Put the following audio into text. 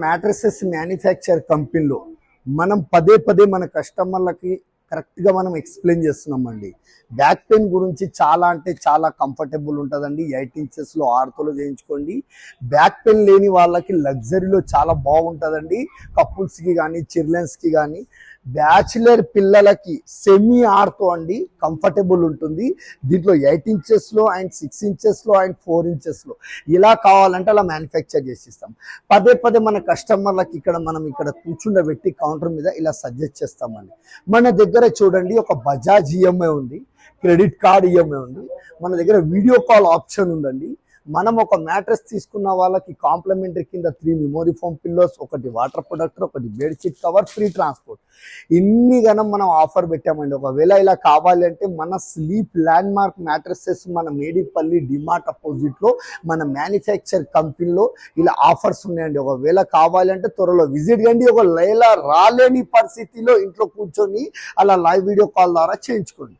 Mattresses manufacture కంపెనీలో మనం పదే పదే మన కస్టమర్లకి కరెక్ట్గా మనం ఎక్స్ప్లెయిన్ చేస్తున్నామండి. బ్యాక్ పెయిన్ గురించి చాలా అంటే చాలా కంఫర్టబుల్ ఉంటుందండి. 8 ఇంచెస్లో 6 చేయించుకోండి. బ్యాక్ పెయిన్ లేని వాళ్ళకి లగ్జరీలో చాలా బాగుంటుందండి. కపుల్స్కి కానీ చిల్డ్రన్స్కి కానీ బ్యాచిలర్ పిల్లలకి సెమీ ఆర్తో అండి కంఫర్టబుల్ ఉంటుంది. దీంట్లో 8 ఇంచెస్లో అండ్ 6 ఇంచెస్లో అండ్ 4 ఇంచెస్లో ఇలా కావాలంటే అలా మ్యానుఫ్యాక్చర్ చేసిస్తాం. పదే పదే మన కస్టమర్లకి మనం ఇక్కడ కూర్చుండబెట్టి కౌంటర్ మీద ఇలా సజెస్ట్ చేస్తామండి. మన దగ్గర చూడండి ఒక బజాజ్ ఈఎంఐ ఉంది, క్రెడిట్ కార్డ్ ఈఎంఐ ఉంది, మన దగ్గర వీడియో కాల్ ఆప్షన్ ఉందండి. మనం ఒక మ్యాట్రెస్ తీసుకున్న వాళ్ళకి కాంప్లిమెంటరీ కింద 3 మెమోరీ ఫోమ్ పిల్లోస్, ఒకటి వాటర్ ప్రొడక్టర్, ఒకటి బెడ్షీట్ కవర్, ఫ్రీ ట్రాన్స్పోర్ట్, ఇన్ని గనం మనం ఆఫర్ పెట్టామండి. ఒకవేళ ఇలా కావాలి అంటే మన స్లీప్ ల్యాండ్ మార్క్ మ్యాట్రెసెస్ మన మేడిపల్లి డిమార్ట్ అపోజిట్లో మన మ్యానుఫ్యాక్చర్ కంపెనీలో ఇలా ఆఫర్స్ ఉన్నాయండి. ఒకవేళ కావాలి అంటే త్వరలో విజిట్ కండి. ఒకవేళ రాలేని పరిస్థితిలో ఇంట్లో కూర్చొని అలా లైవ్ వీడియో కాల్ ద్వారా చేయించుకోండి.